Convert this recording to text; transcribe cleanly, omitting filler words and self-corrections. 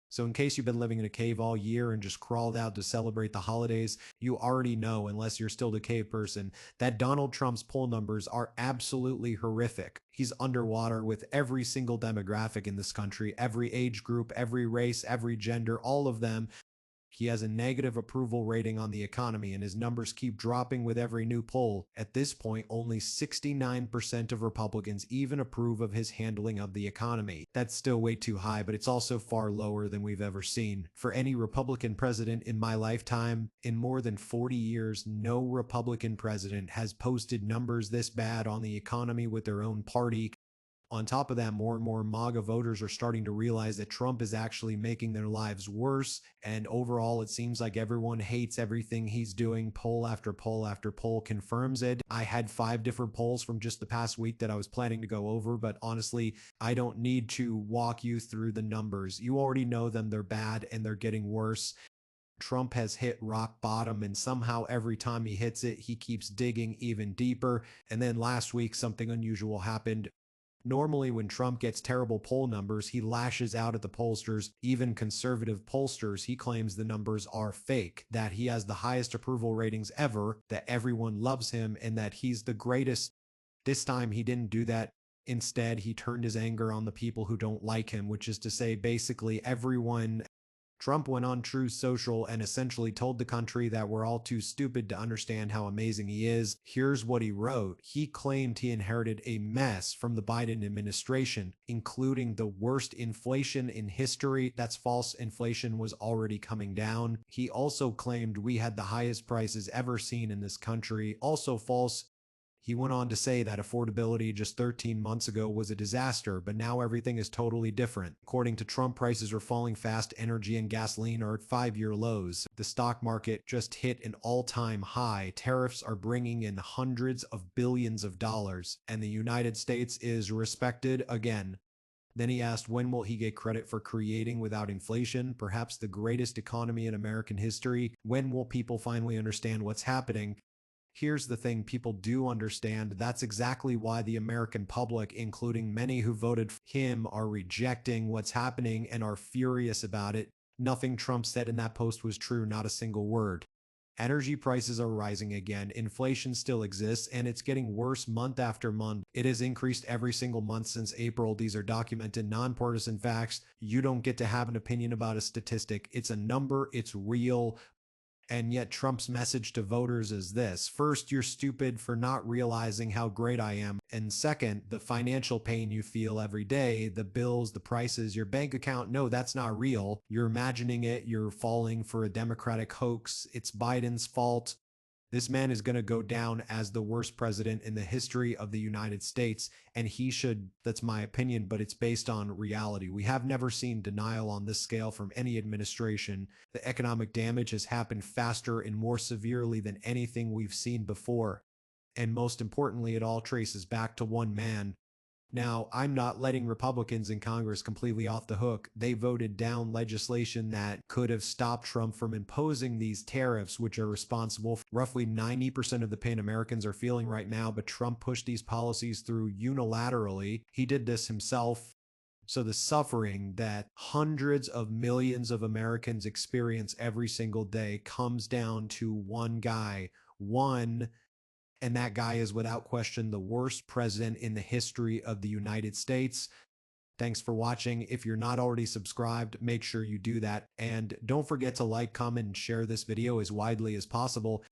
So, in case you've been living in a cave all year and just crawled out to celebrate the holidays, you already know, unless you're still a cave person, that Donald Trump's poll numbers are absolutely horrific. He's underwater with every single demographic in this country, every age group, every race, every gender, all of them. He has a negative approval rating on the economy, and his numbers keep dropping with every new poll. At this point, only 69% of Republicans even approve of his handling of the economy. That's still way too high, but it's also far lower than we've ever seen. For any Republican president in my lifetime, in more than 40 years, no Republican president has posted numbers this bad on the economy with their own party. On top of that, more and more MAGA voters are starting to realize that Trump is actually making their lives worse. And overall, it seems like everyone hates everything he's doing. Poll after poll after poll confirms it. I had 5 different polls from just the past week that I was planning to go over, but honestly, I don't need to walk you through the numbers. You already know them. They're bad and they're getting worse. Trump has hit rock bottom, and somehow every time he hits it, he keeps digging even deeper. And then last week, something unusual happened. Normally, when Trump gets terrible poll numbers, he lashes out at the pollsters, even conservative pollsters. He claims the numbers are fake, that he has the highest approval ratings ever, that everyone loves him, and that he's the greatest. This time, he didn't do that. Instead, he turned his anger on the people who don't like him, which is to say, basically, everyone. Trump went on Truth Social and essentially told the country that we're all too stupid to understand how amazing he is. Here's what he wrote. He claimed he inherited a mess from the Biden administration, including the worst inflation in history. That's false. Inflation was already coming down. He also claimed we had the highest prices ever seen in this country. Also false. He went on to say that affordability just 13 months ago was a disaster, but now everything is totally different. According to Trump, prices are falling fast, energy and gasoline are at 5-year lows. The stock market just hit an all-time high. Tariffs are bringing in hundreds of billions of dollars, and the United States is respected again. Then he asked when will he get credit for creating without inflation, perhaps the greatest economy in American history? When will people finally understand what's happening? Here's the thing, people do understand. That's exactly why the American public, including many who voted for him, are rejecting what's happening and are furious about it. Nothing Trump said in that post was true, not a single word. Energy prices are rising again, inflation still exists, and it's getting worse month after month. It has increased every single month since April. These are documented, nonpartisan facts. You don't get to have an opinion about a statistic. It's a number, it's real. And yet, Trump's message to voters is this: first, you're stupid for not realizing how great I am. And second, the financial pain you feel every day, the bills, the prices, your bank account, no, that's not real. You're imagining it. You're falling for a Democratic hoax. It's Biden's fault. This man is going to go down as the worst president in the history of the United States, and he should. That's my opinion, but it's based on reality. We have never seen denial on this scale from any administration. The economic damage has happened faster and more severely than anything we've seen before. And most importantly, it all traces back to one man. Now, I'm not letting Republicans in Congress completely off the hook. They voted down legislation that could have stopped Trump from imposing these tariffs, which are responsible for roughly 90% of the pain Americans are feeling right now. But Trump pushed these policies through unilaterally. He did this himself. So the suffering that hundreds of millions of Americans experience every single day comes down to one guy, one, and that guy is without question the worst president in the history of the United States. Thanks for watching. If you're not already subscribed, make sure you do that. And don't forget to like, comment, and share this video as widely as possible.